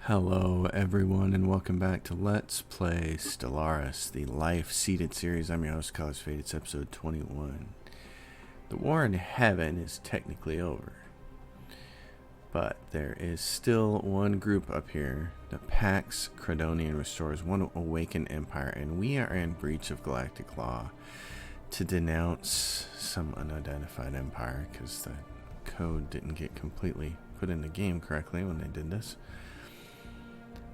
Hello everyone and welcome back to Let's Play Stellaris, the life-seeded series. I'm your host, College Fate. It's episode 21. The war in heaven is technically over, but there is still one group up here, the Pax Credonian Restores, one awakened empire, and we are in breach of galactic law to denounce some unidentified empire because the code didn't get completely put in the game correctly when they did this.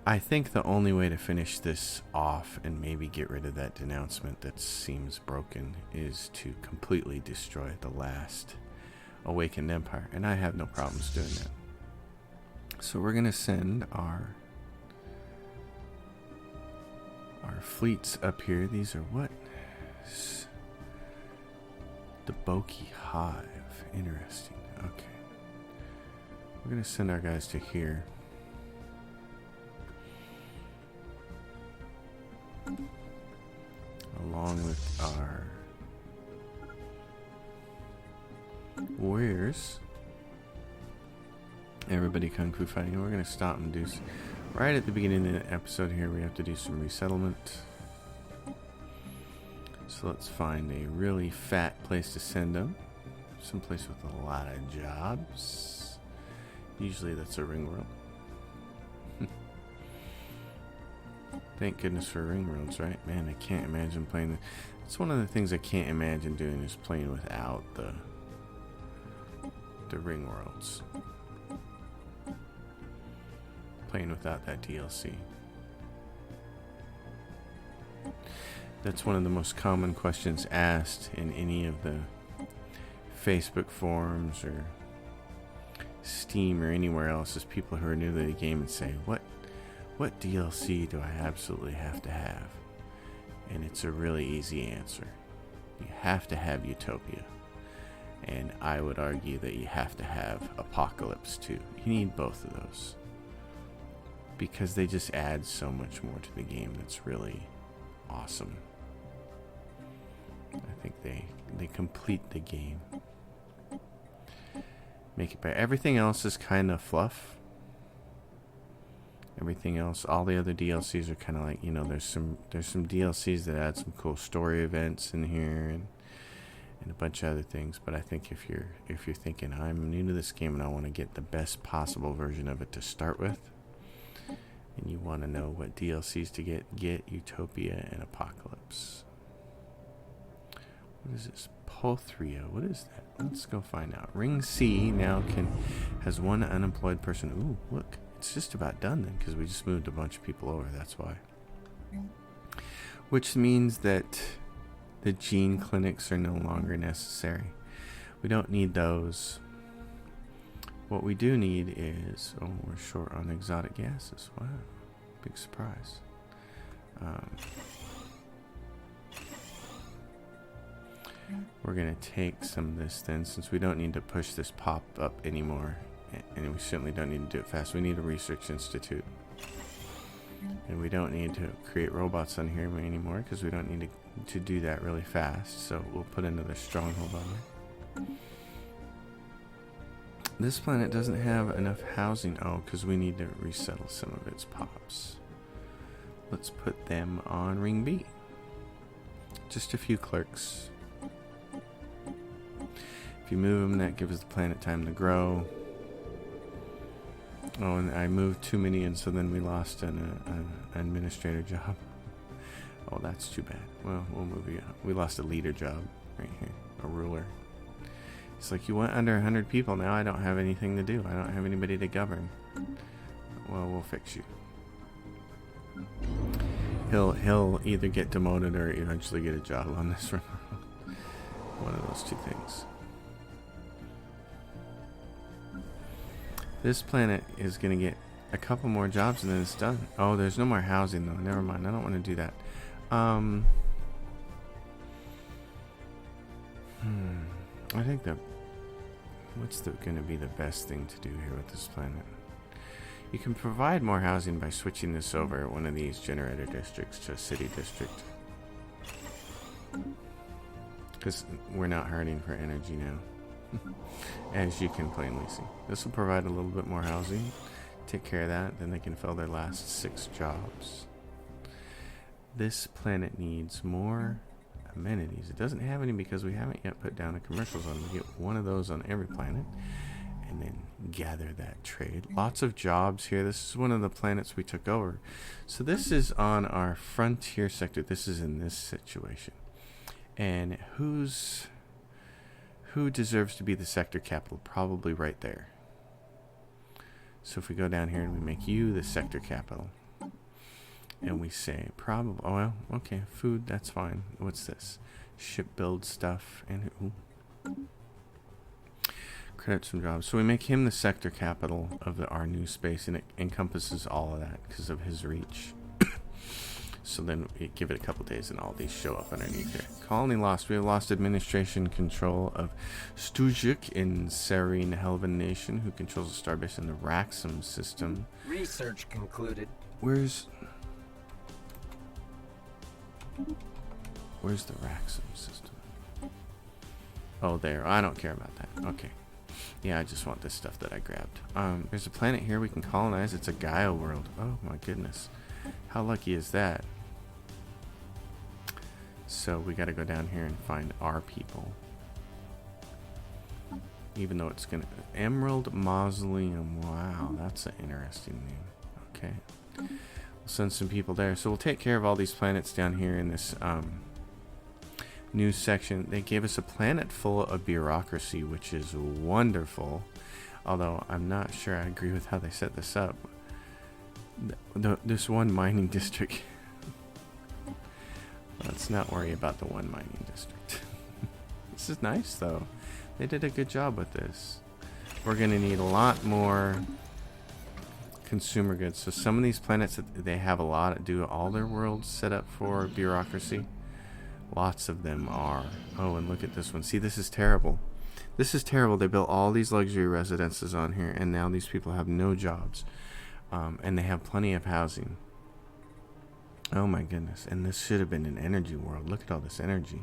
I think the only way to finish this off and maybe get rid of that denouncement that seems broken is to completely destroy the last awakened empire, and I have no problems doing that. So we're gonna send our fleets up here. These are what? The Boki Hive. Interesting. Okay. We're gonna send our guys to here. Along with our warriors, everybody kung fu fighting. We're going to stop and do right at the beginning of the episode here. We have to do some resettlement. So let's find a really fat place to send them. Someplace with a lot of jobs. Usually that's a ring world. Thank goodness for ring worlds, right? Man, I can't imagine playing. It's one of the things I can't imagine doing is playing without the ring worlds. Playing without that DLC. That's one of the most common questions asked in any of the Facebook forums or Steam or anywhere else, is people who are new to the game and say, What DLC do I absolutely have to have? And it's a really easy answer. You have to have Utopia. And I would argue that you have to have Apocalypse too. You need both of those. Because they just add so much more to the game that's really awesome. I think they complete the game. Make it better. Everything else is kind of fluff. Everything else, all the other DLCs are kind of like, you know, there's some DLCs that add some cool story events in here and a bunch of other things. But I think if you're thinking I'm new to this game and I want to get the best possible version of it to start with, and you want to know what DLCs to get Utopia and Apocalypse. What is this? Pothria. What is that? Let's go find out. Ring C now has one unemployed person. Ooh, look. It's just about done then, because we just moved a bunch of people over, that's why. Which means that the gene clinics are no longer necessary. We don't need those. What we do need is, we're short on exotic gases. Wow, big surprise. We're going to take some of this then, since we don't need to push this pop up anymore. And we certainly don't need to do it fast. We need a research institute. And we don't need to create robots on here anymore, because we don't need to do that really fast. So we'll put another stronghold on there. This planet doesn't have enough housing. Oh, because we need to resettle some of its pops. Let's put them on Ring B. Just a few clerks. If you move them, that gives the planet time to grow. Oh, and I moved too many, and so then we lost an administrator job. Oh, that's too bad. Well, we'll move you. We lost a leader job right here, a ruler. It's like, you went under 100 people. Now I don't have anything to do. I don't have anybody to govern. Well, we'll fix you. He'll either get demoted or eventually get a job on this run. One of those two things. This planet is going to get a couple more jobs and then it's done. Oh, there's no more housing though. Never mind. I don't want to do that. I think what's going to be the best thing to do here with this planet? You can provide more housing by switching this over one of these generator districts to a city district. Because we're not hurting for energy now. As you can plainly see. This will provide a little bit more housing. Take care of that, then they can fill their last 6 jobs. This planet needs more amenities. It doesn't have any because we haven't yet put down a commercial zone. We get one of those on every planet and then gather that trade. Lots of jobs here. This is one of the planets we took over. So this is on our frontier sector. This is in this situation. And who deserves to be the sector capital? Probably right there. So if we go down here and we make you the sector capital, and we say probably, oh well, okay, food, that's fine. What's this? Ship build stuff, and credit some jobs. So we make him the sector capital of our new space, and it encompasses all of that because of his reach. So then we give it a couple days and all these show up underneath here. Colony lost. We have lost administration control of Stujuk in Serene Helvan Nation, who controls the starbase in the Raxum system. Research concluded. Where's the Raxum system? Oh, there. I don't care about that. Okay. Yeah, I just want this stuff that I grabbed. There's a planet here we can colonize. It's a Gaia world. Oh my goodness. How lucky is that? So we got to go down here and find our people. Even though it's going to... Emerald Mausoleum. Wow, that's an interesting name. Okay. We'll send some people there. So we'll take care of all these planets down here in this new section. They gave us a planet full of bureaucracy, which is wonderful. Although I'm not sure I agree with how they set this up. This one mining district... Let's not worry about the one mining district. This is nice, though. They did a good job with this. We're going to need a lot more consumer goods. So some of these planets, they have a lot, do all their worlds set up for bureaucracy. Lots of them are. Oh, and look at this one. See, this is terrible. This is terrible. They built all these luxury residences on here, and now these people have no jobs. And they have plenty of housing. Oh my goodness. And this should have been an energy world. Look at all this energy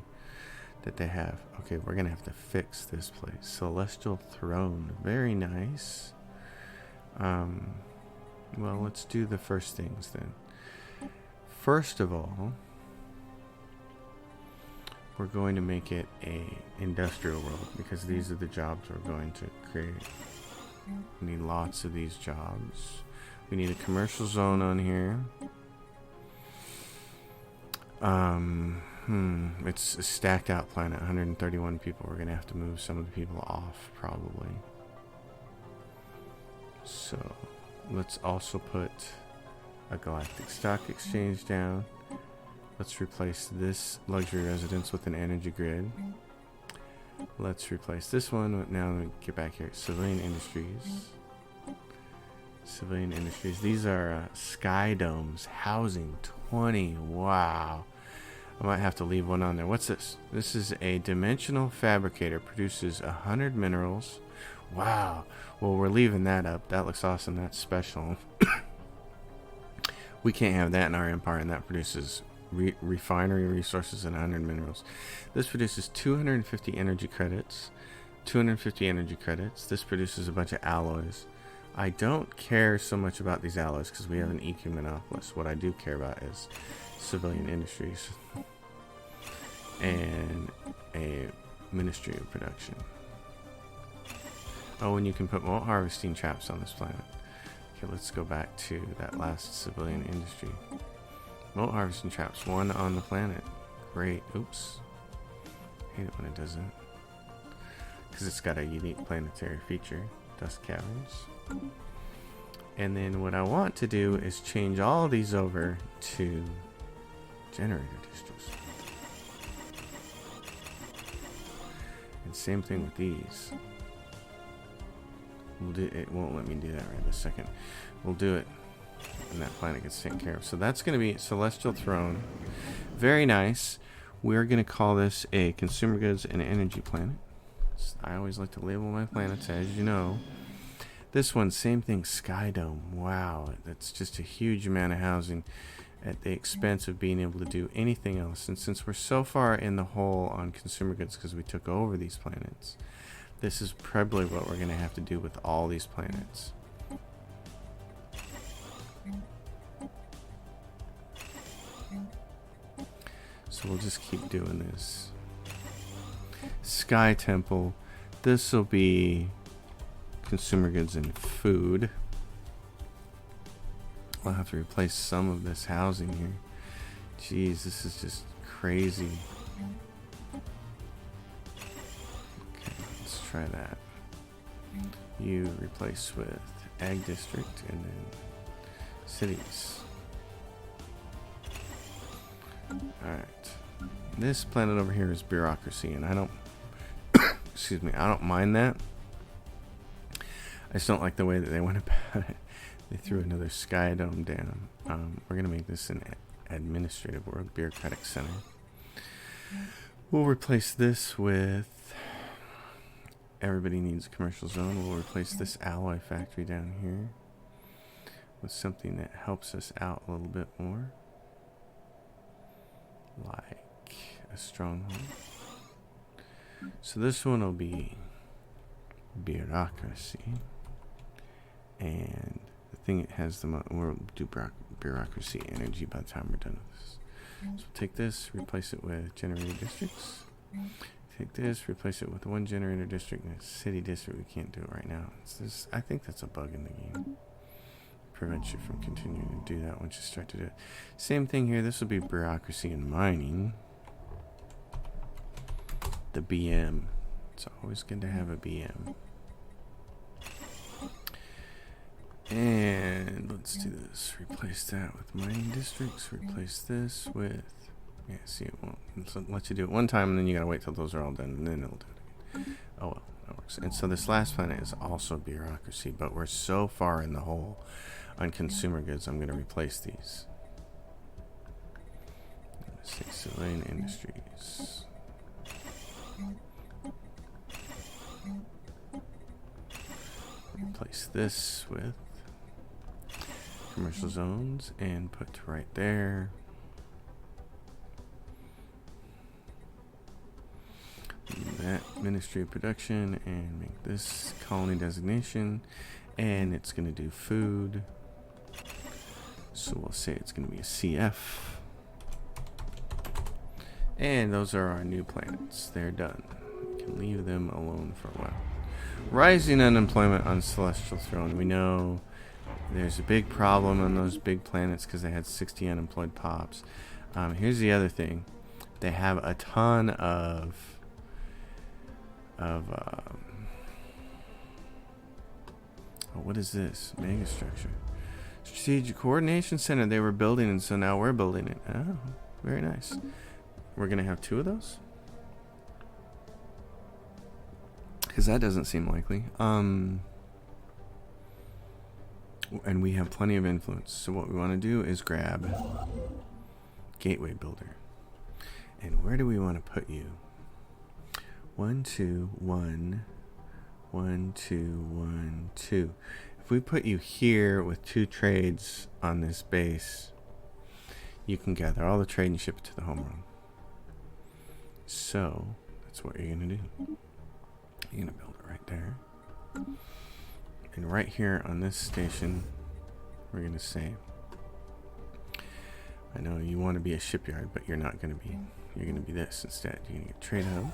that they have. Okay, we're going to have to fix this place. Celestial Throne. Very nice. Well, let's do the first things then. First of all, we're going to make it a industrial world because these are the jobs we're going to create. We need lots of these jobs. We need a commercial zone on here. It's a stacked out planet, 131 people. We're going to have to move some of the people off, probably. So, let's also put a galactic stock exchange down. Let's replace this luxury residence with an energy grid. Let's replace this one with, now we get back here, civilian industries. Civilian industries. These are sky domes, housing 20. Wow. I might have to leave one on there. What's this? This is a dimensional fabricator. Produces 100 minerals. Wow. Well, we're leaving that up. That looks awesome. That's special. We can't have that in our empire, and that produces refinery resources and 100 minerals. This produces 250 energy credits. 250 energy credits. This produces a bunch of alloys. I don't care so much about these alloys because we have an EQ monopolist. What I do care about is civilian industries and a ministry of production. Oh, and you can put more harvesting traps on this planet. Okay, let's go back to that last civilian industry. Moat harvesting traps, 1 on the planet. Great. Oops. Hate it when it does that. Because it's got a unique planetary feature. Dust caverns. And then what I want to do is change all of these over to generator districts. And same thing with these. It won't let me do that right this second. We'll do it, and that planet gets taken care of. So that's going to be Celestial Throne. Very nice. We're going to call this a consumer goods and energy planet. I always like to label my planets, as you know. This one, same thing, Sky Dome. Wow, that's just a huge amount of housing at the expense of being able to do anything else. And since we're so far in the hole on consumer goods because we took over these planets, this is probably what we're going to have to do with all these planets. So we'll just keep doing this. Sky Temple. This will be consumer goods and food. We'll have to replace some of this housing here. Jeez, this is just crazy. Okay, let's try that. You replace with Ag District and then cities. Alright. This planet over here is bureaucracy, and I don't excuse me, I don't mind that. I just don't like the way that they went about it. They threw another sky dome down. We're gonna make this an administrative world, bureaucratic center. We'll replace this with everybody needs a commercial zone. We'll replace this alloy factory down here with something that helps us out a little bit more, like a stronghold. So this one will be bureaucracy, and the thing it has the most, we'll do bureaucracy energy by the time we're done with this. So we'll take this, replace it with generator districts. Take this, replace it with one generator district and a city district. We can't do it right now. I think that's a bug in the game. Prevents you from continuing to do that once you start to do it. Same thing here. This will be bureaucracy and mining. The BM. It's always good to have a BM. And let's do this. Replace that with mining districts. Replace this with... Yeah, see, it won't let you do it one time, and then you gotta wait till those are all done, and then it'll do it again. Oh well, that works. And so this last planet is also bureaucracy, but we're so far in the hole on consumer goods, I'm gonna replace these. Let's say civilian industries. Replace this with commercial zones and put right there. That Ministry of Production and make this colony designation, and it's going to do food, so we'll say it's going to be a CF, and those are our new planets. They're done. We can leave them alone for a while. Rising unemployment on Celestial Throne. We know there's a big problem on those big planets because they had 60 unemployed pops. Here's the other thing. They have a ton of what is this? Megastructure. Strategic Coordination Center they were building, and so now we're building it. Oh, very nice. We're going to have 2 of those? Because that doesn't seem likely. And we have plenty of influence. So what we want to do is grab Gateway Builder. And where do we want to put you? 1, 2, 1, 1, 2, 1, 2. If we put you here with 2 trades on this base, you can gather all the trade and ship it to the homeworld. So that's what you're gonna do. You're gonna build it right there, and right here on this station, we're gonna say, I know you want to be a shipyard, but you're not gonna be. You're gonna be this instead. You're gonna get trade hub.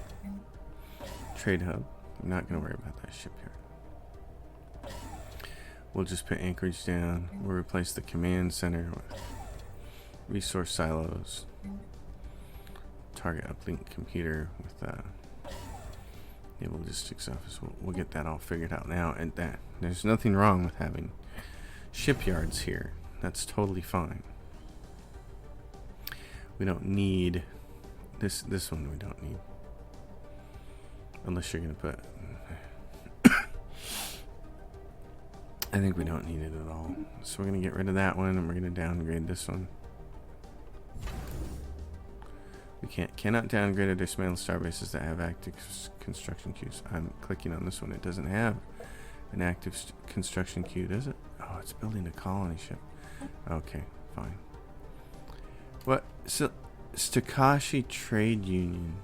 Trade hub. I'm not going to worry about that shipyard. We'll just put anchorage down. We'll replace the command center with resource silos. Target uplink computer with naval logistics office. We'll get that all figured out now. And that there's nothing wrong with having shipyards here. That's totally fine. We don't need this one. We don't need. Unless you're going to put... I think we don't need it at all. So we're going to get rid of that one, and we're going to downgrade this one. We cannot downgrade other small star bases that have active construction queues. I'm clicking on this one. It doesn't have an active construction queue, does it? Oh, it's building a colony ship. Okay, fine. What? So, Stakashi Trade Union.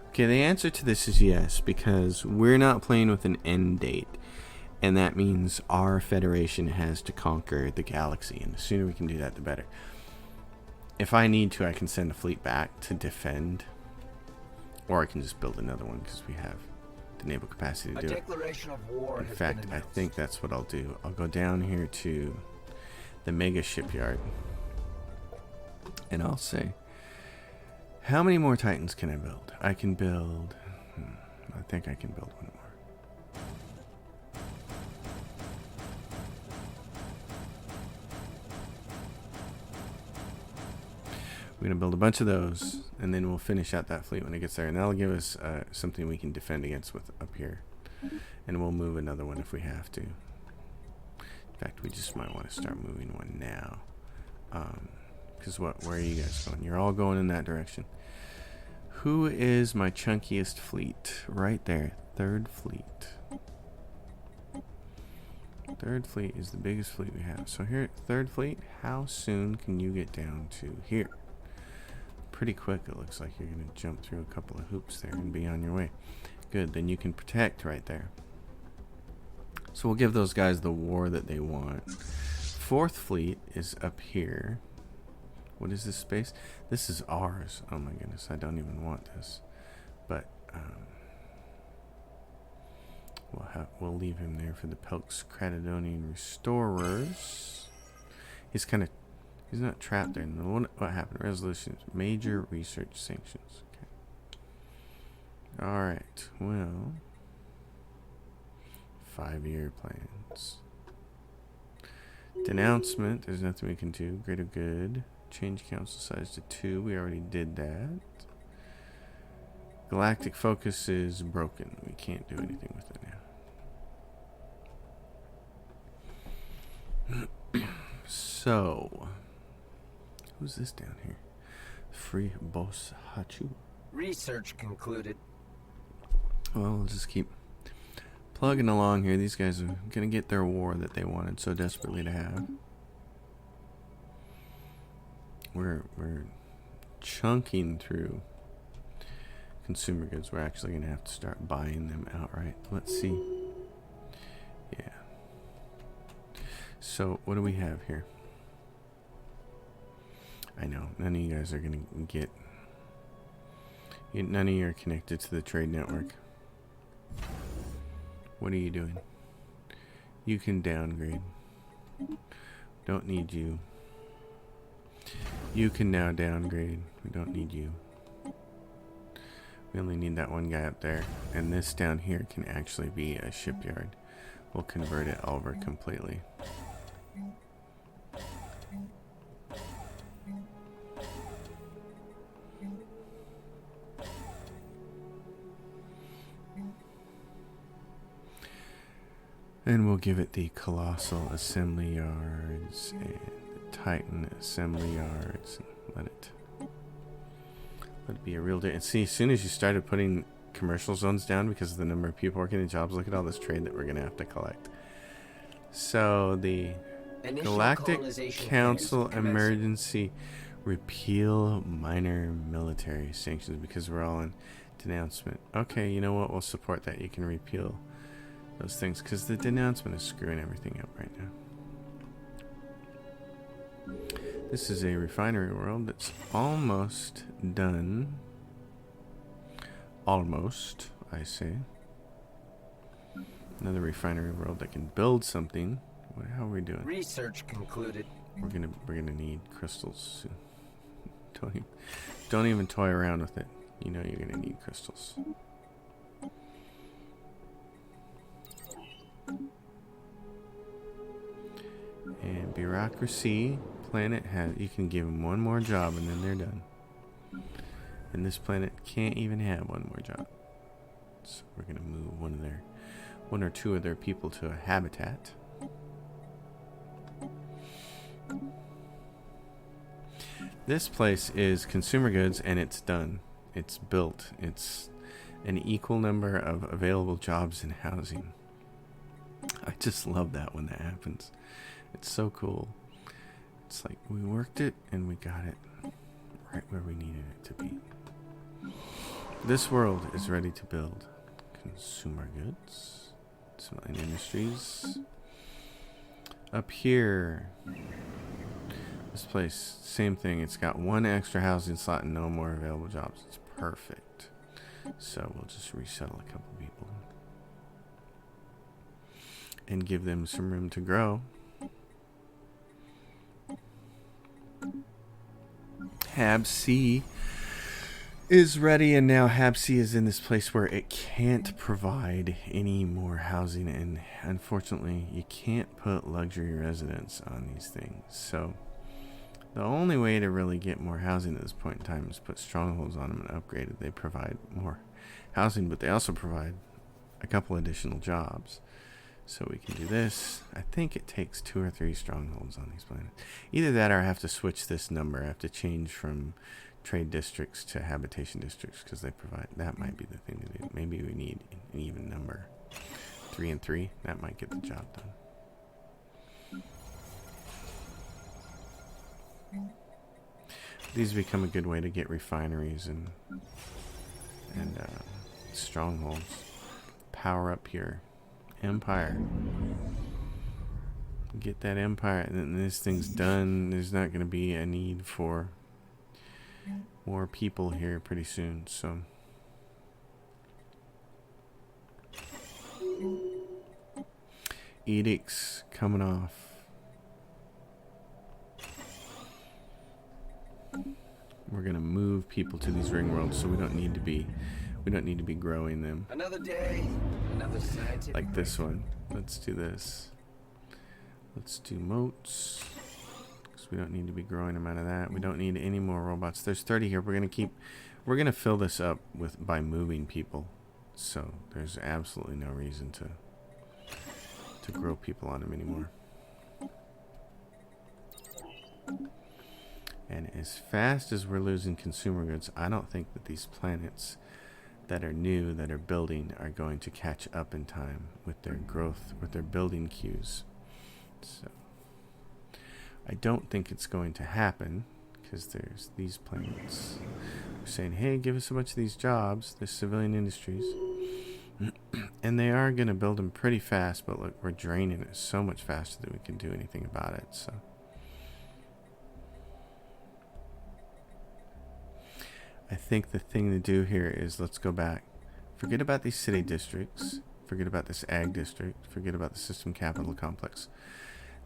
Okay, the answer to this is yes, because we're not playing with an end date. And that means our Federation has to conquer the galaxy. And the sooner we can do that, the better. If I need to, I can send a fleet back to defend. Or I can just build another one because we have the naval capacity to do it. A declaration of war In has fact, been I announced. think that's what I'll do. I'll go down here to the mega shipyard. And I'll say, how many more Titans can I build? I can build... I think I can build one more. We're going to build a bunch of those, and then we'll finish out that fleet when it gets there. And that'll give us something we can defend against with up here. And we'll move another one if we have to. In fact, we just might want to start moving one now. Because where are you guys going? You're all going in that direction. Who is my chunkiest fleet? Right there. Third fleet. Third fleet is the biggest fleet we have. So here, third fleet, how soon can you get down to here? Pretty quick, it looks like you're going to jump through a couple of hoops there and be on your way. Good, then you can protect right there. So we'll give those guys the war that they want. Fourth fleet is up here. What is this space? This is ours. Oh my goodness, I don't even want this. But we'll leave him there for the Pelx Cratodonian Restorers. He's not trapped there. What happened? Resolutions. Major research sanctions. Okay. Alright, well. 5-year plans. Denouncement. There's nothing we can do. Greater good. Change council size to 2. We already did that. Galactic focus is broken. We can't do anything with it now. So, who's this down here? Free Boss Hachu. Research concluded. Well, we'll just keep plugging along here. These guys are gonna get their war that they wanted so desperately to have. We're chunking through consumer goods. We're actually gonna have to start buying them outright. Let's see. Yeah. So what do we have here? I know none of you guys are gonna get. None of you are connected to the trade network. What are you doing? You can downgrade. Don't need you. You can now downgrade. We don't need you. We only need that one guy up there. And this down here can actually be a shipyard. We'll convert it over completely. And we'll give it the Colossal Assembly Yards and the Titan Assembly Yards. And let it be a real day. And see, as soon as you started putting commercial zones down because of the number of people working in jobs, look at all this trade that we're going to have to collect. So the Galactic Council Emergency Repeal Minor Military Sanctions because we're all in denouncement. Okay, you know what? We'll support that. You can repeal those things because the denouncement is screwing everything up right now. This is a refinery world that's almost done. Almost, I say. Another refinery world that can build something. How are we doing? Research concluded. We're gonna need crystals soon. Don't even toy around with it. You know you're gonna need crystals. And bureaucracy planet has. You can give them one more job and then they're done. And this planet can't even have one more job. So we're gonna move one or two of their people to a habitat. This place is consumer goods and it's done. It's built. It's an equal number of available jobs in housing. I just love that when that happens. It's so cool. It's like we worked it and we got it right where we needed it to be. This world is ready to build consumer goods. Civilian industries. Up here, this place, same thing. It's got one extra housing slot and no more available jobs. It's perfect. So we'll just resettle a couple people and give them some room to grow. Hab C is ready, and now Hab C is in this place where it can't provide any more housing, and unfortunately you can't put luxury residence on these things. So the only way to really get more housing at this point in time is put strongholds on them and upgrade it. They provide more housing, but they also provide a couple additional jobs. So we can do this. I think it takes 2 or 3 strongholds on these planets. Either that or I have to switch this number. I have to change from trade districts to habitation districts because they provide. That might be the thing to do. Maybe we need an even number. 3 and 3. That might get the job done. These become a good way to get refineries and strongholds. Power up here. Empire. Get that empire, and then this thing's done. There's not going to be a need for more people here pretty soon. So edicts coming off. We're going to move people to these ring worlds, so we don't need to be growing them. Another day, another scientific like this one. Let's do this. Let's do moats, because we don't need to be growing them out of that. We don't need any more robots. There's 30 here. We're gonna fill this up by moving people. So there's absolutely no reason to grow people on them anymore. And as fast as we're losing consumer goods, I don't think that these planets that are new, that are building, are going to catch up in time with their growth, with their building queues. So I don't think it's going to happen, because there's these planets saying, hey, give us a bunch of these jobs, the civilian industries. And they are going to build them pretty fast, but look, we're draining it so much faster than we can do anything about it. So I think the thing to do here is let's go back. Forget about these city districts. Forget about this ag district. Forget about the system capital complex.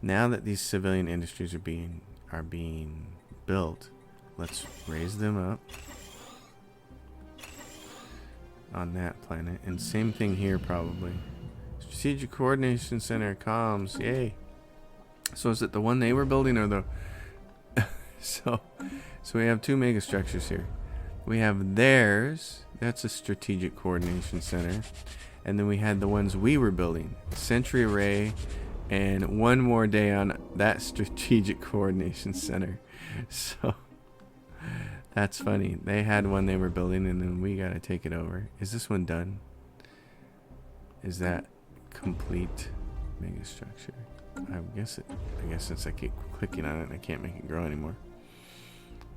Now that these civilian industries are being built, let's raise them up on that planet. And same thing here probably. Strategic Coordination Center, comms, yay. So is it the one they were building or the... so we have 2 mega structures here. We have theirs, that's a strategic coordination center, and then we had the ones we were building, Sentry Array, and one more day on that strategic coordination center. So that's funny. They had one they were building, and then we got to take it over. Is this one done? Is that complete mega structure? I guess since I keep clicking on it, I can't make it grow anymore.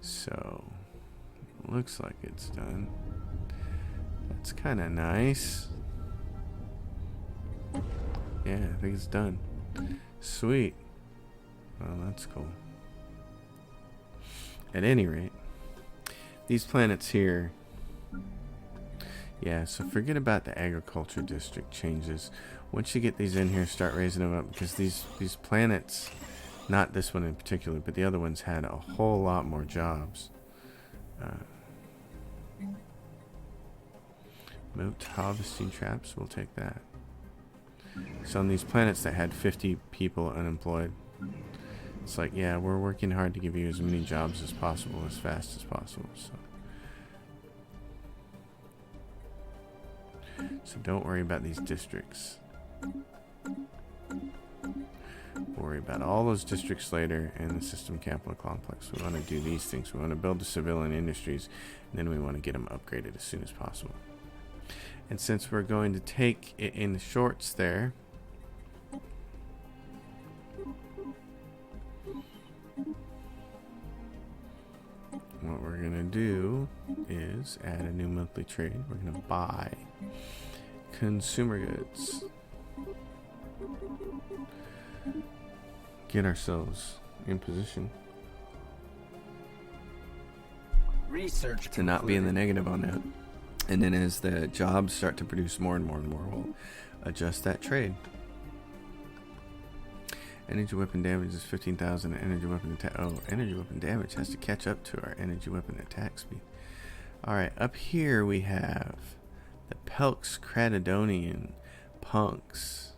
So looks like it's done. That's kind of nice. Yeah, I think it's done. Sweet. Well, that's cool. At any rate, these planets here. Yeah, so forget about the agriculture district changes. Once you get these in here, start raising them up, because these planets, not this one in particular, but the other ones had a whole lot more jobs. Moat harvesting traps, we'll take that. So on these planets that had 50 people unemployed, it's like, yeah, we're working hard to give you as many jobs as possible, as fast as possible. So don't worry about these districts. Worry about all those districts later and the system capital complex. We want to do these things. We want to build the civilian industries, and then we want to get them upgraded as soon as possible. And since we're going to take it in the shorts there, what we're going to do is add a new monthly trade. We're going to buy consumer goods. get ourselves in position Research to not be in the concluded. negative on that. And then as the jobs start to produce more and more and more, we'll adjust that trade. Energy weapon damage is 15,000. Energy weapon attack. Oh, energy weapon damage has to catch up to our energy weapon attack speed. Alright, up here we have the Pelx Cratodonian punks.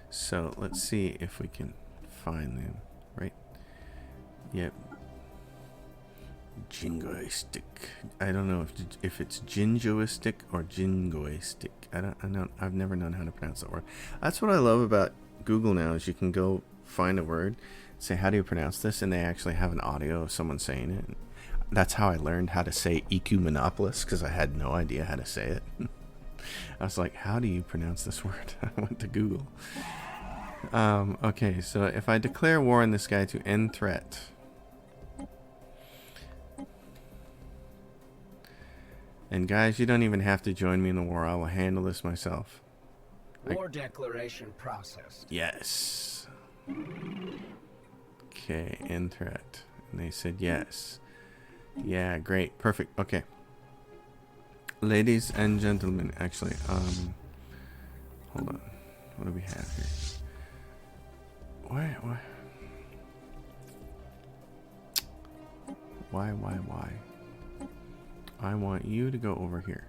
So let's see if we can find them. Right? Yep. Jingoistic. I don't know if it's jingoistic or jingoistic. I've never known how to pronounce that word. That's what I love about Google now, is you can go find a word, say, how do you pronounce this? And they actually have an audio of someone saying it. And that's how I learned how to say Ecumenopolis, because I had no idea how to say it. I was like, how do you pronounce this word? I went to Google. Okay, so if I declare war on this guy to end threat, and guys, you don't even have to join me in the war. I will handle this myself. War declaration processed. Yes. Okay, end threat. And they said yes. Yeah, great. Perfect. Okay. Ladies and gentlemen, actually, hold on. What do we have here? Why? I want you to go over here.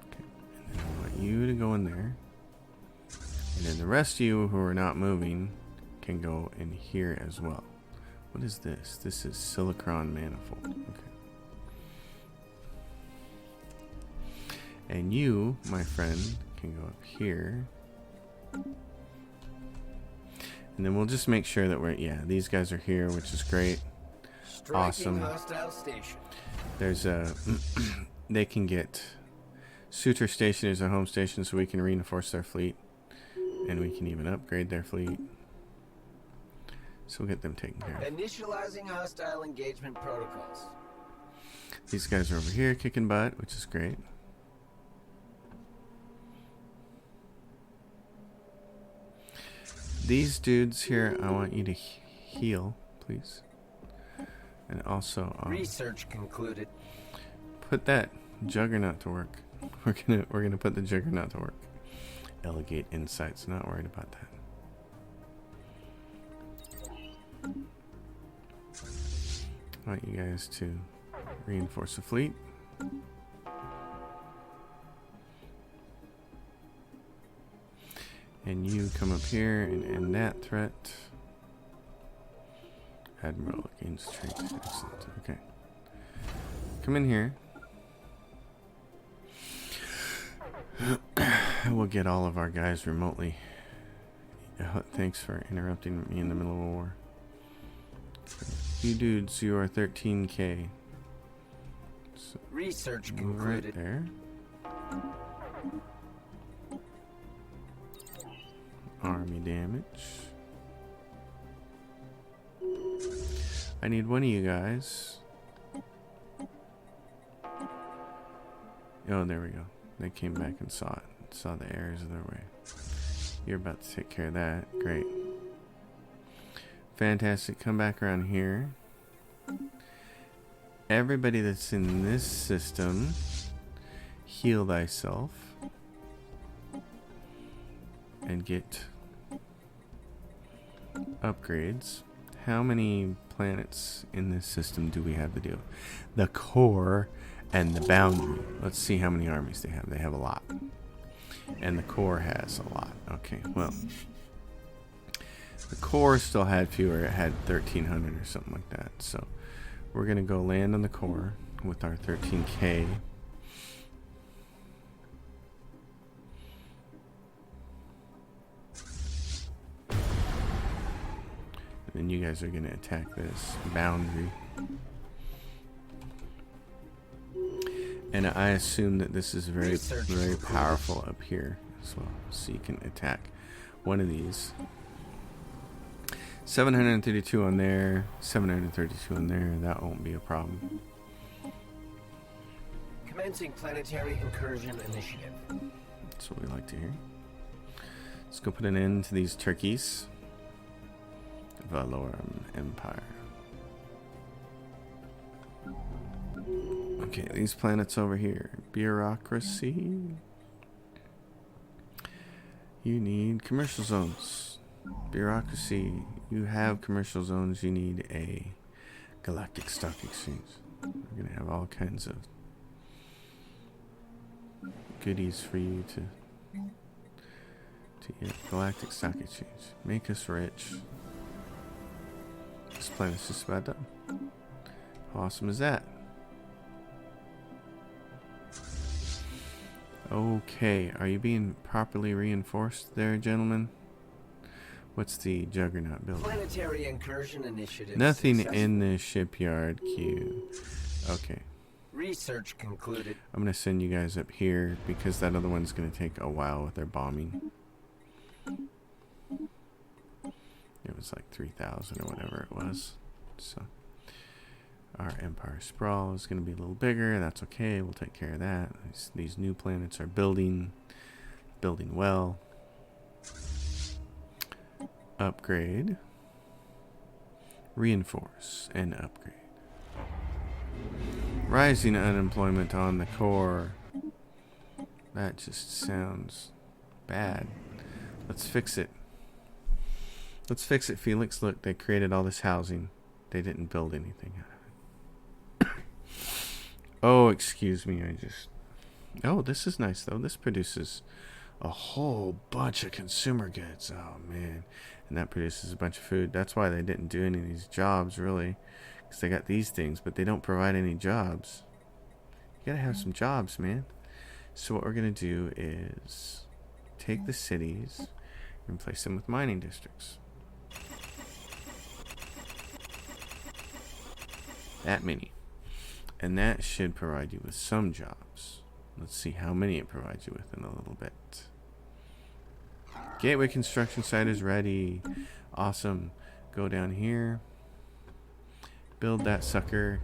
Okay. And then I want you to go in there. And then the rest of you who are not moving can go in here as well. What is this? This is silicon manifold. Okay. And you, my friend, can go up here. And then we'll just make sure that we're, yeah, these guys are here, which is great. Striking Awesome. hostile station. There's a, they can get, Suture Station is a home station, so we can reinforce their fleet. And we can even upgrade their fleet. So we'll get them taken care of. Initializing hostile engagement protocols. These guys are over here kicking butt, which is great. These dudes here, I want you to heal, please. And also, Research concluded. put that juggernaut to work. We're gonna put the juggernaut to work. Elegate insights. Not worried about that. I want you guys to reinforce the fleet. And you come up here and end that threat. Admiral against trade. Excellent. Okay. Come in here. We'll get all of our guys remotely. Thanks for interrupting me in the middle of a war. You dudes, you are 13k. So Research move concluded. right there. Army damage. I need one of you guys. Oh, there we go. They came back and saw it. Saw the errors of their way. You're about to take care of that. Great. Fantastic. Come back around here. Everybody that's in this system, heal thyself. And get upgrades. How many planets in this system do we have to do? The core and the boundary. Let's see how many armies they have. They have a lot. And the core has a lot. Okay, well. The core still had fewer. It had 1,300 or something like that. So we're going to go land on the core with our 13k. And you guys are going to attack this boundary. And I assume that this is very, very powerful up here as well. So you can attack one of these. 732 on there, 732 on there. That won't be a problem. Commencing planetary incursion initiative. That's what we like to hear. Let's go put an end to these turkeys. Valorum Empire. Okay, these planets over here. Bureaucracy. You need commercial zones. Bureaucracy. You have commercial zones. You need a galactic stock exchange. We're going to have all kinds of goodies for you to get. Galactic stock exchange. Make us rich. This planet's just about done. How awesome is that? Okay, are you being properly reinforced there, gentlemen? What's the Juggernaut building? Planetary incursion initiative. Nothing in this shipyard queue. Okay. Research concluded. I'm going to send you guys up here because that other one's going to take a while with their bombing. It was like 3,000 or whatever it was. So our Empire Sprawl is going to be a little bigger. That's okay. We'll take care of that. These new planets are building well. Upgrade. Reinforce and upgrade. Rising unemployment on the core. That just sounds bad. Let's fix it. Let's fix it, Felix. Look, they created all this housing. They didn't build anything out of it. Oh, excuse me. Oh, this is nice, though. This produces a whole bunch of consumer goods. Oh, man. And that produces a bunch of food. That's why they didn't do any of these jobs, really. Because they got these things, but they don't provide any jobs. You gotta have some jobs, man. So what we're gonna do is take the cities and replace them with mining districts. That many. And that should provide you with some jobs. Let's see how many it provides you with in a little bit. Gateway construction site is ready. Awesome. Go down here. Build that sucker.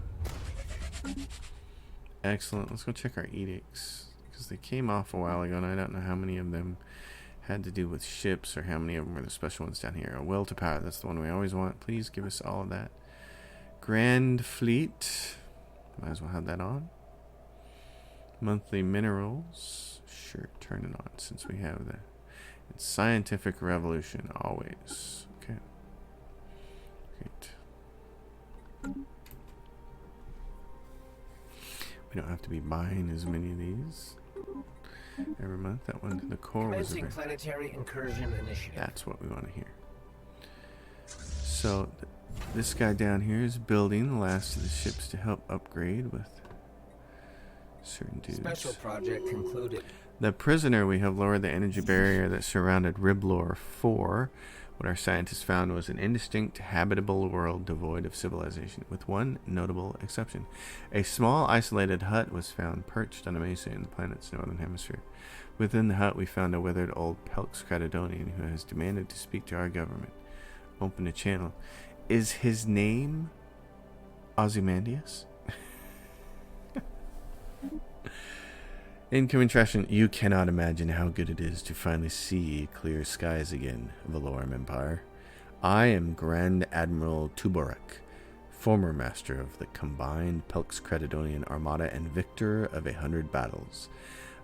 Excellent. Let's go check our edicts. Because they came off a while ago and I don't know how many of them had to do with ships or how many of them were the special ones down here. A will to power. That's the one we always want. Please give us all of that. Grand Fleet. Might as well have that on. Monthly minerals. Sure, turn it on since we have that. It's scientific revolution always. Okay. Great. We don't have to be buying as many of these every month. That one, the core was a Planetary incursion initiative. That's what we want to hear. So this guy down here is building the last of the ships to help upgrade with certain dudes. Special project concluded. The prisoner, we have lowered the energy barrier that surrounded Riblor 4. What our scientists found was an indistinct, habitable world devoid of civilization, with one notable exception. A small, isolated hut was found perched on a mesa in the planet's northern hemisphere. Within the hut, we found a withered old Pelx Cratodonian who has demanded to speak to our government. Open a channel. Is his name Ozymandias? Incoming Trashing, you cannot imagine how good it is to finally see clear skies again, Valorum Empire. I am Grand Admiral Tuborek, former master of the combined Pelx Cratodonian Armada and victor of 100 battles.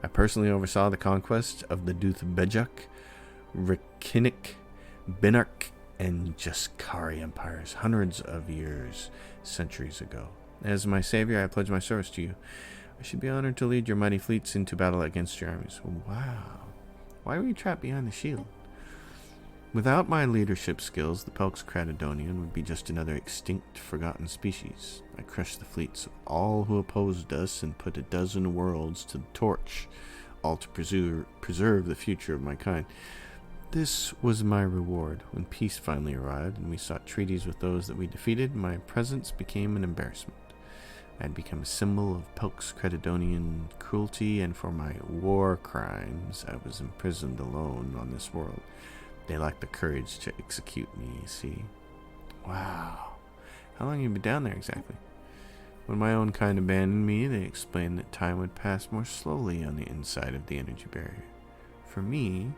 I personally oversaw the conquest of the Duth Bejak, Rekinik, Binark, and Jaskari empires hundreds of years, centuries ago. As my savior, I pledge my service to you. I should be honored to lead your mighty fleets into battle against your armies. Wow. Why were you trapped behind the shield? Without my leadership skills, the Pelx Cratodonian would be just another extinct, forgotten species. I crushed the fleets of all who opposed us and put a dozen worlds to the torch, all to preserve the future of my kind. This was my reward. When peace finally arrived and we sought treaties with those that we defeated, my presence became an embarrassment. I had become a symbol of Pelx Cratodonian cruelty, and for my war crimes, I was imprisoned alone on this world. They lacked the courage to execute me, you see. Wow. How long have you been down there exactly? When my own kind abandoned me, they explained that time would pass more slowly on the inside of the energy barrier. For me,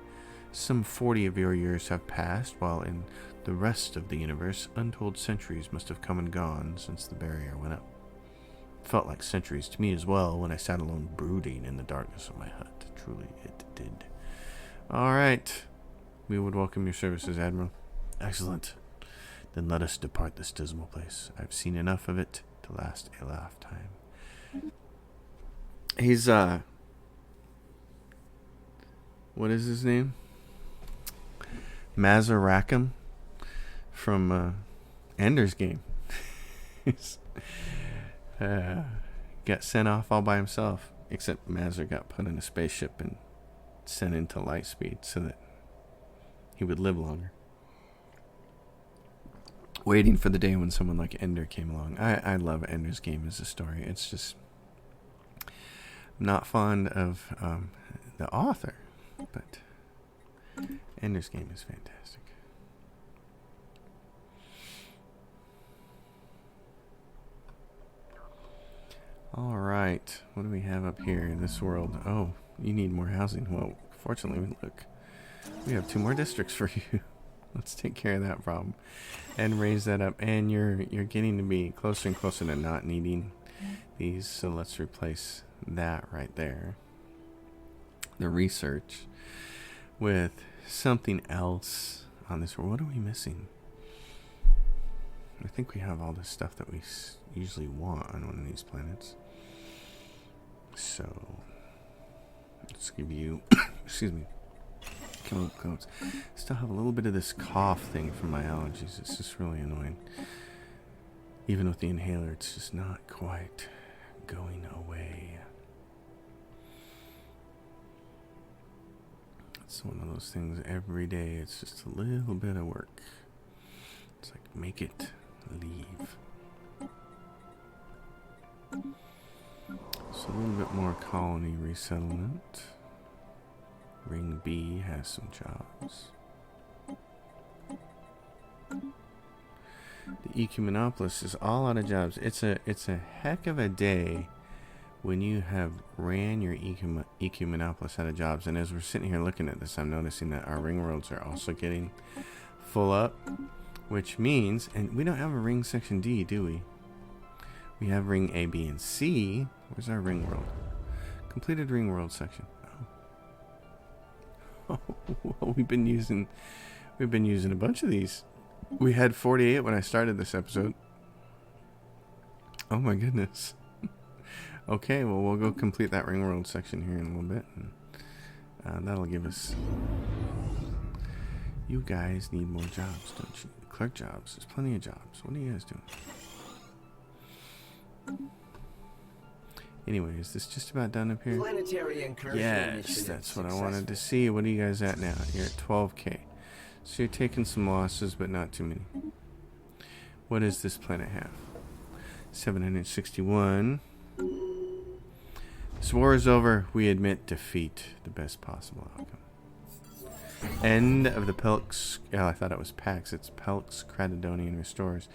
Some 40 of your years have passed, while in the rest of the universe, untold centuries must have come and gone since the barrier went up. It felt like centuries to me as well when I sat alone brooding in the darkness of my hut. Truly, it did. All right. We would welcome your services, Admiral. Excellent. Then let us depart this dismal place. I've seen enough of it to last a lifetime. He's, what is his name? Mazar from Ender's Game. He's got sent off all by himself, except Mazar got put in a spaceship and sent into light speed so that he would live longer. Waiting for the day when someone like Ender came along. I love Ender's Game as a story. It's just, I'm not fond of the author, but Ender's Game is fantastic. All right, what do we have up here in this world? Oh, you need more housing. Well, fortunately, look, we have 2 more districts for you. Let's take care of that problem and raise that up. And you're getting to be closer and closer to not needing these, so let's replace that right there. The research with something else on this world. What are we missing? I think we have all the stuff that we usually want on one of these planets. So let's give you excuse me, chemical codes. Still have a little bit of this cough thing from my allergies. It's just really annoying. Even with the inhaler, it's just not quite going away. It's one of those things every day. It's just a little bit of work. It's like, make it leave. So a little bit more colony resettlement. Ring B has some jobs. The Ecumenopolis is all out of jobs. It's a heck of a day when you have ran your Ecumenopolis out of jobs. And as we're sitting here looking at this, I'm noticing that our ring worlds are also getting full up, which means, and we don't have a ring section D, do we? We have ring A, B, and C. Where's our ring world? Completed ring world section. Oh, well, we've been using a bunch of these. We had 48 when I started this episode. Oh my goodness. Okay, well, we'll go complete that ring world section here in a little bit, and that'll give us. You guys need more jobs, don't you? Clerk jobs. There's plenty of jobs. What are you guys doing? Anyway, is this just about done up here? Planetary incursion Yes, that's what I wanted to see. What are you guys at now? You're at 12K. So you're taking some losses, but not too many. What does this planet have? 761. This war is over. We admit defeat. The best possible outcome. End of the Pelx. Oh, I thought it was Pax. It's Pelx Cratodonian Restores.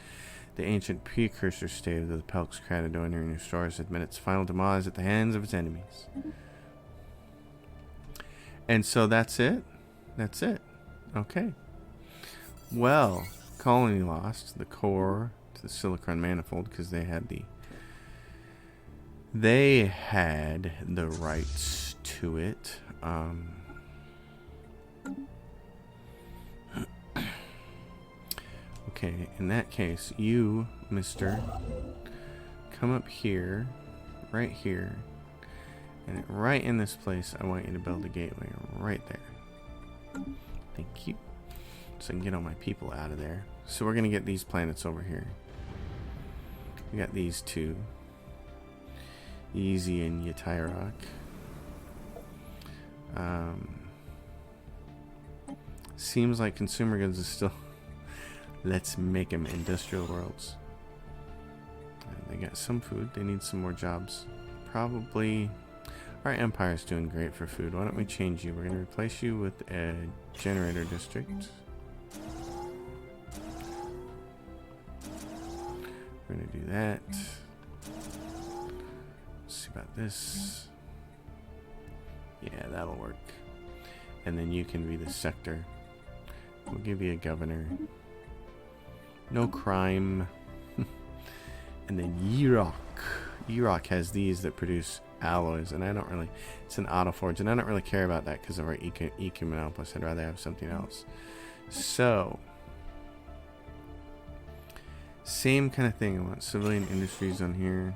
The ancient precursor state of the Pelx Cratodonian Restores admit its final demise at the hands of its enemies. And so that's it? That's it. Okay. Well, colony lost the core to the Silicon Manifold because they had the rights to it. Okay, in that case, you, mister, come up here, right here, and right in this place, I want you to build a gateway right there. Thank you. So I can get all my people out of there. So we're going to get these planets over here. We got these two. Easy and Yatyrok. Seems like consumer goods is still... Let's make them industrial worlds. They got some food. They need some more jobs. Probably... Our empire's doing great for food. Why don't we change you? We're going to replace you with a generator district. We're going to do that. Let's see about this. Yeah, that'll work. And then you can be the sector. We'll give you a governor. No crime. And then Yrock. Yrock has these that produce alloys, and I don't really... It's an auto forge, and I don't really care about that because of our EQ monopolist. I'd rather have something else. So... Same kind of thing. I want civilian industries on here.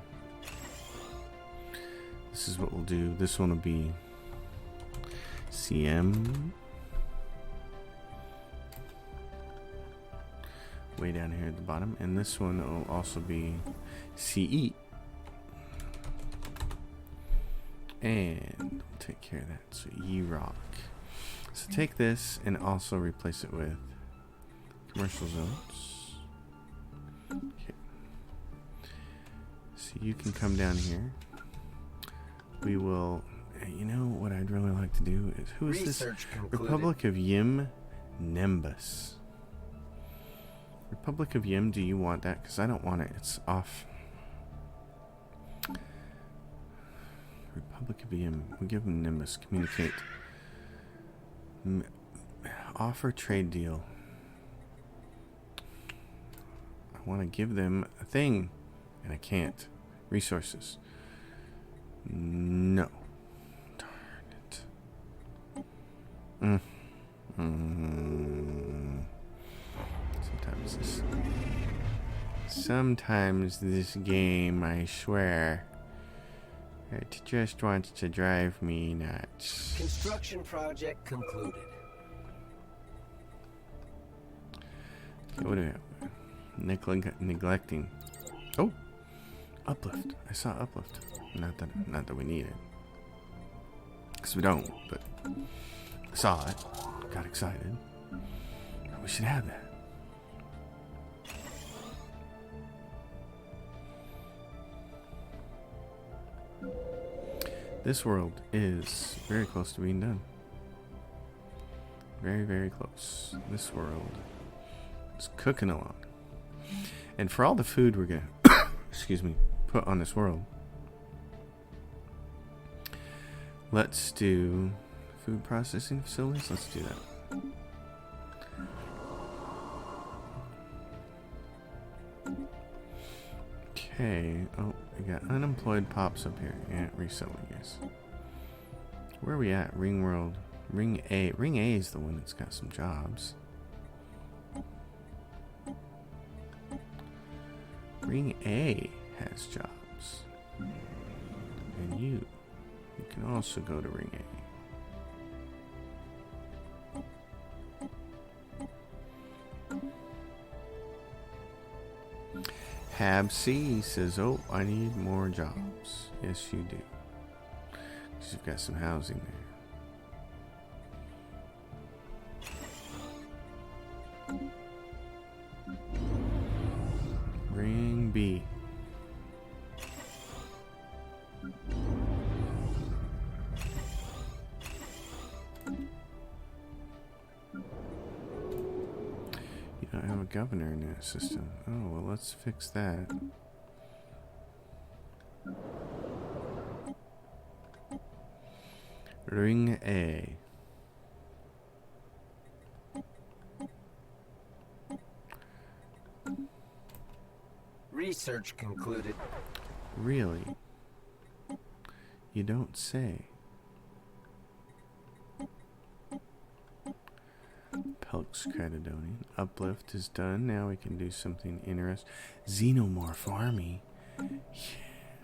This is what we'll do. This one will be CM. Way down here at the bottom. And this one will also be CE. And we'll take care of that. So E-Rock. So take this and also replace it with commercial zones. Okay. So you can come down here. We will... You know what I'd really like to do is... Who is this? Republic of Yim Nimbus. Republic of Yim, do you want that? Because I don't want it. It's off. Republic of Yim. We'll give them Nimbus. Communicate. Offer trade deal. I want to give them a thing. And I can't. Resources. No. Darn it. Sometimes this game, I swear, it just wants to drive me nuts. Construction project concluded. Okay, what do we have? Neglecting. Oh, uplift. I saw uplift. Not that we need it, because we don't. But I saw it. Got excited. We should have that. This world is very close to being done. Very, very close. This world is cooking along. And for all the food we're going to, excuse me, put on this world, let's do food processing facilities. Let's do that. Okay. Oh, we got unemployed pops up here. Yeah, reselling, yes. Where are we at? Ring World. Ring A. Ring A is the one that's got some jobs. Ring A has jobs. And you can also go to Ring A. Hab C says, oh, I need more jobs. Yes, you do. Because you've got some housing there. Ring B. You don't have a governor in that system. Oh, well, let's fix that. Ring A. Research concluded. Really? You don't say. Pelk's Credidonian. Uplift is done. Now we can do something interesting. Xenomorph Army.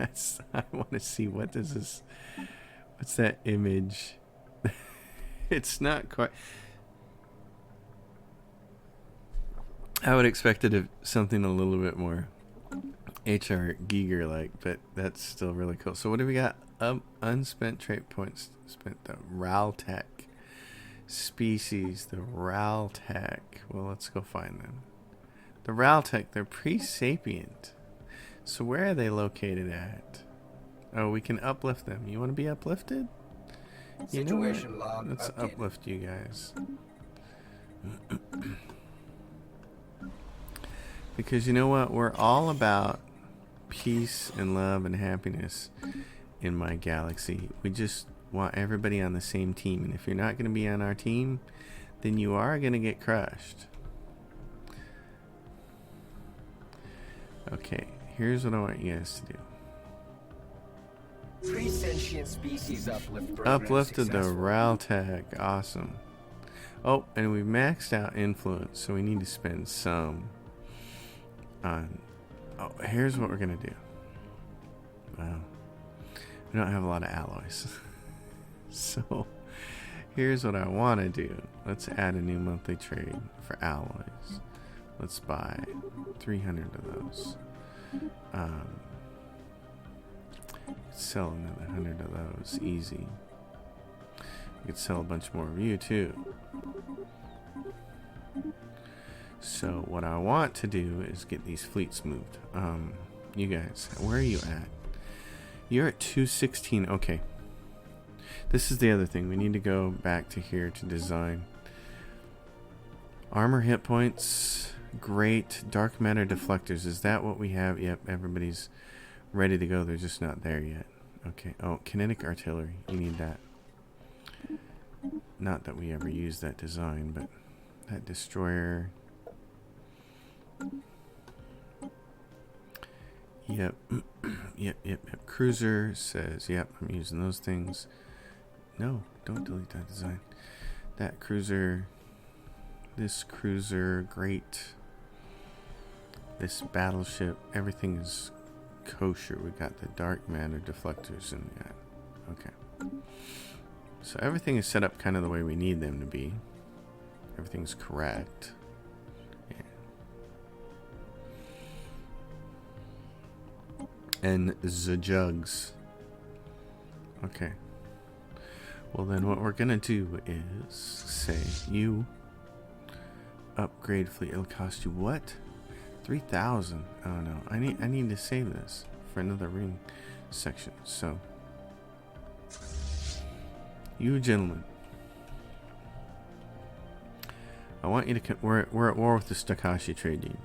Yes, I want to see what does this... What's that image? It's not quite... I would expect it to something a little bit more HR Giger like, but that's still really cool. So what do we got? Unspent trait points spent. The Raltech species. The Raltech. Well, let's go find them. The Raltech, they're pre-sapient. So where are they located at? Oh, we can uplift them. You want to be uplifted? You know what? Situation log. Let's uplift you guys. Because you know what? We're all about peace and love and happiness in my galaxy. We just want everybody on the same team. And if you're not going to be on our team, then you are going to get crushed. Okay, here's what I want you guys to do. Pre-sentient species uplift program Uplifted the successful. RAL tag. Awesome. Oh, and we maxed out influence, so we need to spend some on... Oh, here's what we're going to do. Wow. We don't have a lot of alloys. So, here's what I want to do. Let's add a new monthly trade for alloys. Let's buy 300 of those. Sell another 100 of those. Easy. We could sell a bunch more of you, too. So, what I want to do is get these fleets moved. You guys, where are you at? You're at 216. Okay. This is the other thing. We need to go back to here to design. Armor hit points. Great. Dark matter deflectors. Is that what we have? Yep. Everybody's ready to go. They're just not there yet. Okay. Oh, kinetic artillery. You need that. Not that we ever use that design, but that destroyer. Yep. Yep. Cruiser says, yep, I'm using those things. No, don't delete that design. That cruiser. This cruiser, great. This battleship, everything is kosher. We got the dark matter deflectors in that. Okay. So everything is set up kind of the way we need them to be. Everything's correct. And the jugs. Okay. Well, then what we're gonna do is say you upgrade fleet. It'll cost you what? 3,000. Oh no. I need to save this for another ring section. So you gentlemen, I want you to we're at war with the Stellaris trade union.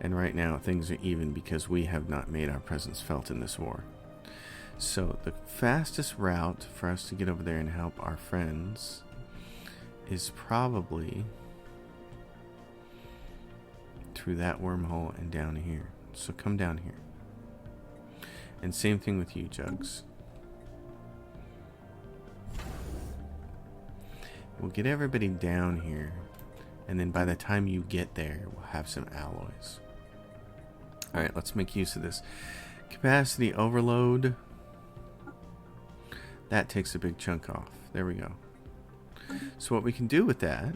And right now, things are even because we have not made our presence felt in this war. So, the fastest route for us to get over there and help our friends is probably through that wormhole and down here. So, come down here. And same thing with you, Jugs. We'll get everybody down here. And then by the time you get there, we'll have some alloys. Alright, let's make use of this. Capacity overload. That takes a big chunk off. There we go. So what we can do with that...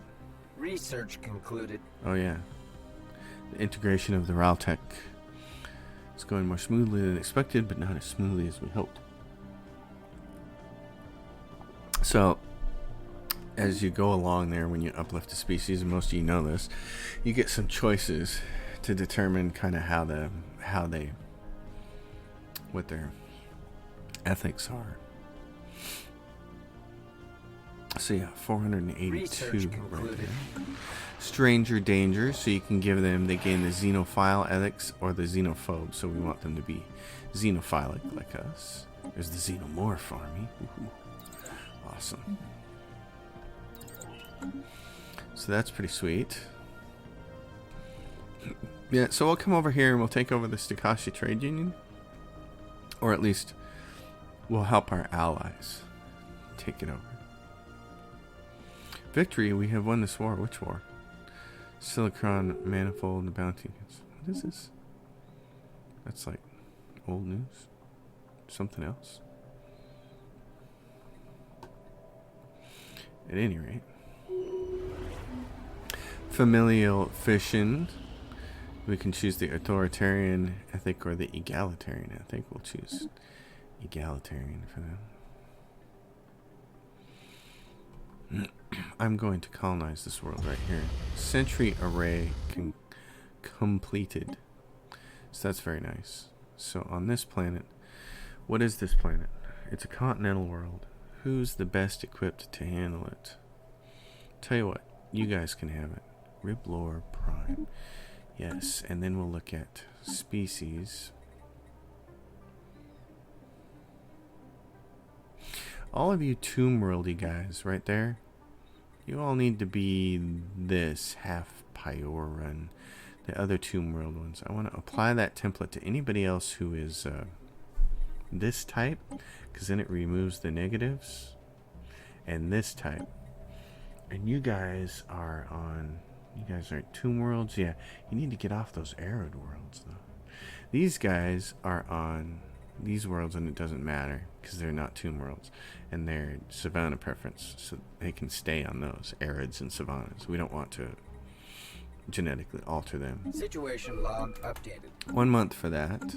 Research concluded. Oh yeah. The integration of the Raltech is going more smoothly than expected, but not as smoothly as we hoped. So, as you go along there, when you uplift a species, and most of you know this, you get some choices to determine kind of what their ethics are. So yeah, 482 right there. Stranger danger, so you can give them, they gain the xenophile ethics or the xenophobe, so we want them to be xenophilic like us. There's the xenomorph army. Ooh, awesome. So that's pretty sweet. Yeah, so we'll come over here and we'll take over the Stellaris Trade Union. Or at least we'll help our allies take it over. Victory, we have won this war. Which war? Silicon Manifold and the Bounty. What is this? That's like old news. Something else. At any rate. Familial fission. We can choose the authoritarian ethic or the egalitarian ethic. We'll choose egalitarian for them. I'm going to colonize this world right here. Sentry array completed. So that's very nice. So on this planet, what is this planet? It's a continental world. Who's the best equipped to handle it? Tell you what, you guys can have it. Riblor Prime. Yes, and then we'll look at species. All of you Tomb Worldy guys right there, you all need to be this half Pyoran. The other Tomb World ones. I want to apply that template to anybody else who is this type, because then it removes the negatives. And this type. And you guys are on... You guys are Tomb Worlds. Yeah, you need to get off those arid worlds, though. These guys are on these worlds, and it doesn't matter, because they're not Tomb Worlds. And they're Savanna preference, so they can stay on those arids and savannas. We don't want to genetically alter them. Situation log updated. 1 month for that.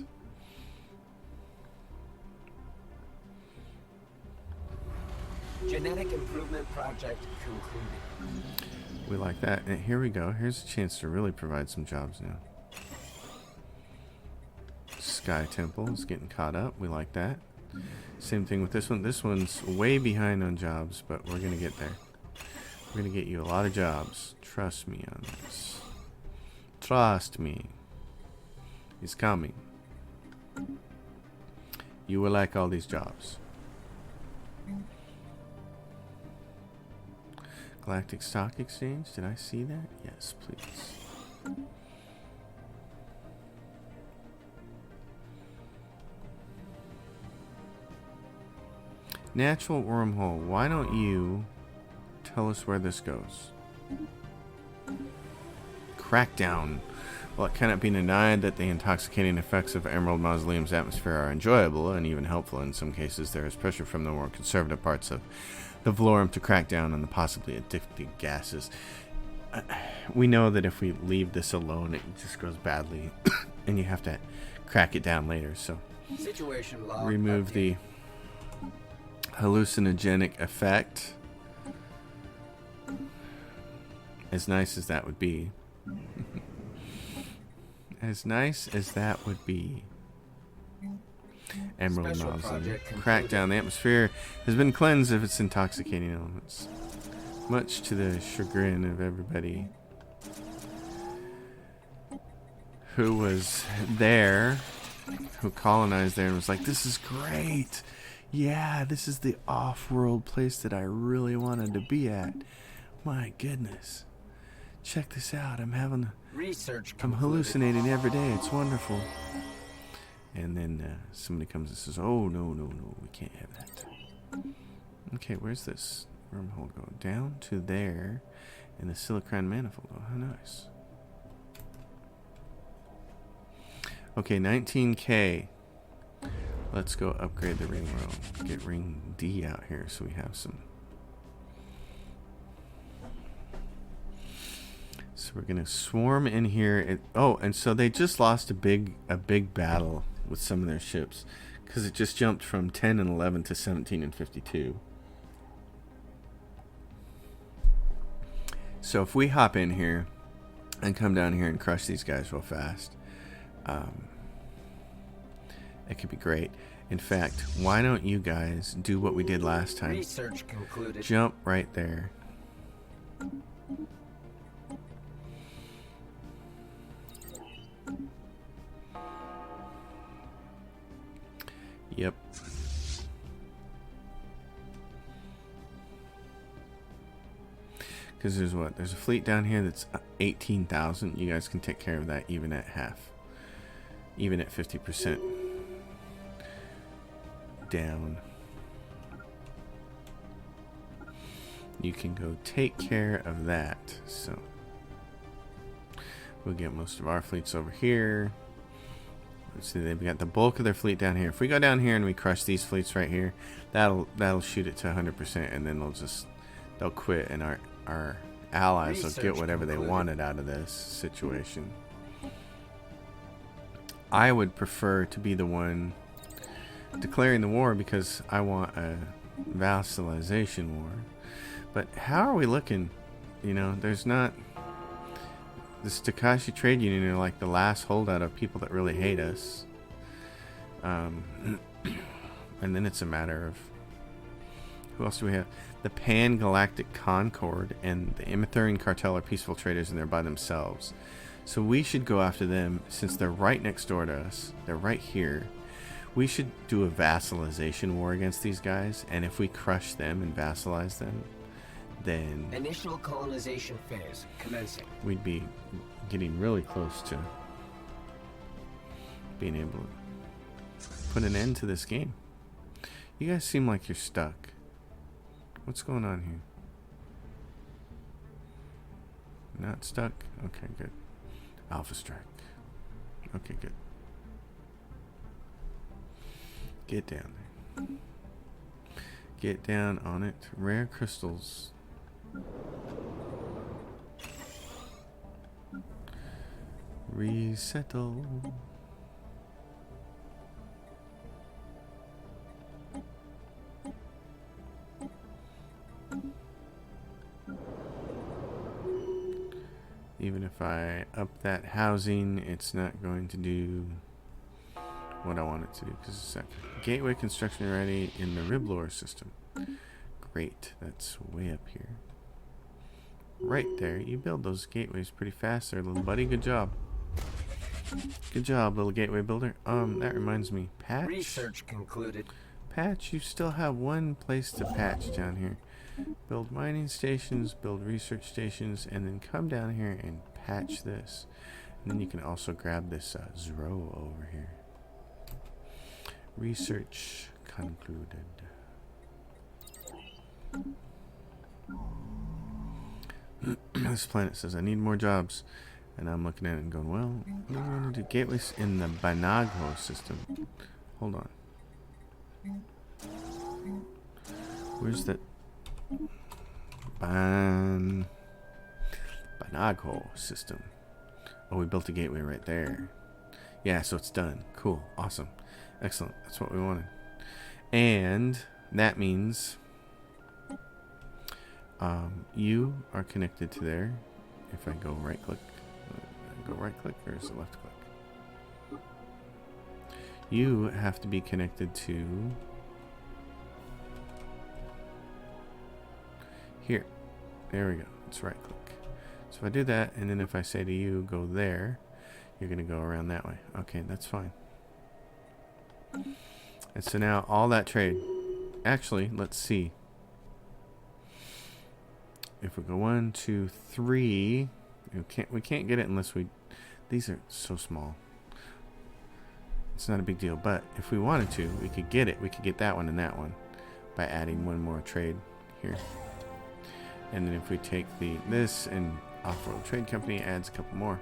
Genetic improvement project concluded. We like that. And here we go. Here's a chance to really provide some jobs now. Sky Temple is getting caught up. We like that. Same thing with this one. This one's way behind on jobs, but we're going to get there. We're going to get you a lot of jobs. Trust me on this. Trust me. He's coming. You will like all these jobs. Galactic Stock Exchange. Did I see that? Yes, please. Natural wormhole. Why don't you tell us where this goes? Crackdown. Well, it cannot be denied that the intoxicating effects of Emerald Mausoleum's atmosphere are enjoyable and even helpful in some cases. There is pressure from the more conservative parts of the Valorum to crack down on the possibly addictive gases. We know that if we leave this alone, it just goes badly, and you have to crack it down later. So, Situation log remove updated. the hallucinogenic effect. As nice as that would be. As nice as that would be. Emerald Special Mausoleum. project concluded. Crack down. The atmosphere has been cleansed of its intoxicating elements. Much to the chagrin of everybody who was there, who colonized there and was like, this is great. Yeah, this is the off-world place that I really wanted to be at. My goodness. Check this out. Research I'm concluded. hallucinating every day. It's wonderful. And then somebody comes and says, oh, no, we can't have that. Okay, where's this wormhole go? Down to there, and the silicon manifold. Oh, how nice. Okay, 19K. Let's go upgrade the ring world. Get ring D out here so we have some. So we're gonna swarm in here. And so they just lost a big battle with some of their ships because it just jumped from 10 and 11 to 17 and 52. So if we hop in here and come down here and crush these guys real fast, it could be great. In fact, why don't you guys do what we did last time? Research concluded. Jump right there. Yep. Because there's a fleet down here that's 18,000. You guys can take care of that even at half. Even at 50% down. You can go take care of that. So we'll get most of our fleets over here. Let's see, they've got the bulk of their fleet down here. If we go down here and we crush these fleets right here, that'll shoot it to 100%, and then they'll quit, and our allies will get whatever they wanted out of this situation. I would prefer to be the one declaring the war because I want a vassalization war. But how are we looking? You know, there's not... This Takashi Trade Union are like the last holdout of people that really hate us. And then it's a matter of... Who else do we have? The Pan-Galactic Concord and the Imithurian Cartel are peaceful traders and they're by themselves. So we should go after them since they're right next door to us. They're right here. We should do a vassalization war against these guys, and if we crush them and vassalize them, then Initial colonization phase commencing. we'd be getting really close to being able to put an end to this game. You guys seem like you're stuck. What's going on here? Not stuck? Okay, good. Alpha strike. Okay, good. Get down there. Get down on it. Rare crystals. Resettle. Even if I up that housing, it's not going to do what I want it to do. Because it's not. Gateway construction ready in the Riblore system. Great. That's way up here. Right there. You build those gateways pretty fast there, little buddy. Good job. Good job, little gateway builder. That reminds me. Patch? Research concluded. Patch, you still have one place to patch down here. Build mining stations, build research stations, and then come down here and patch this. And then you can also grab this Zro over here. Research concluded. This planet says I need more jobs. And I'm looking at it and going, well, what do we want to do? Gateways in the Banagho system. Hold on. Where's the Banagho system? Oh, we built a gateway right there. Yeah, so it's done. Cool. Awesome. Excellent. That's what we wanted. And that means you are connected to there. If I go right click, or is it left click? You have to be connected to here. There we go. It's right click. So if I do that, and then if I say to you, go there, you're going to go around that way. Okay, that's fine. And so now all that trade. Actually, let's see. If we go 1, 2, 3, we can't get it unless we. These are so small. It's not a big deal, but if we wanted to, we could get it. We could get that one and that one by adding one more trade here. And then if we take this and Off-Road Trade Company adds a couple more.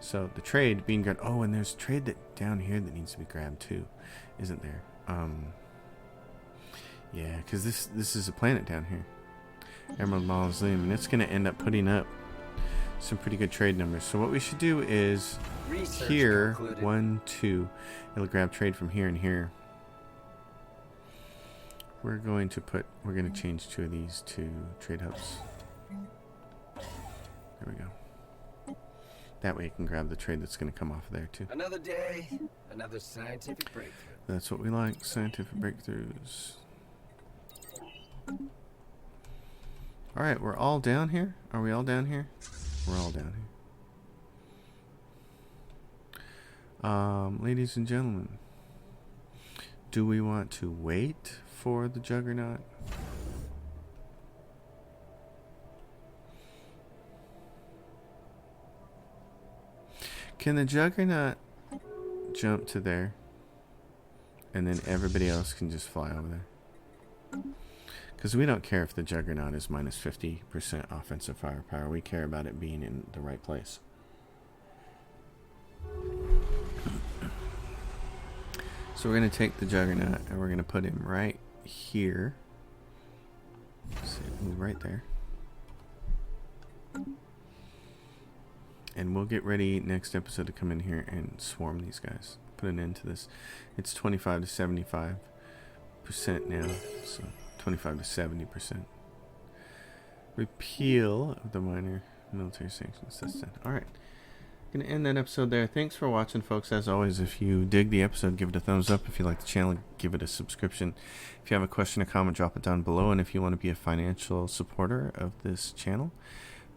So the trade being good. Oh, and there's trade that down here that needs to be grabbed too, isn't there? Yeah, because this is a planet down here, Emerald Mausoleum, and it's going to end up putting up some pretty good trade numbers. So what we should do is Research here concluded. 1, 2. It'll grab trade from here and here. We're going to change 2 of these to trade hubs. There we go. That way you can grab the trade that's going to come off of there too. Another day, another scientific breakthrough. That's what we like, scientific breakthroughs. Alright, we're all down here? Are we all down here? We're all down here. Ladies and gentlemen, do we want to wait for the Juggernaut? Can the Juggernaut jump to there and then everybody else can just fly over there? Because we don't care if the Juggernaut is minus 50% offensive firepower. We care about it being in the right place. So we're going to take the Juggernaut and we're going to put him right here. So move right there. And we'll get ready next episode to come in here and swarm these guys. Put an end to this. It's 25 to 75% now. So 25 to 70%. Repeal of the minor military sanctions. That's done. Alright. Gonna end that episode there. Thanks for watching, folks. As always, if you dig the episode, give it a thumbs up. If you like the channel, give it a subscription. If you have a question or comment, drop it down below. And if you want to be a financial supporter of this channel,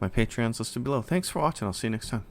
my Patreon's listed below. Thanks for watching. I'll see you next time.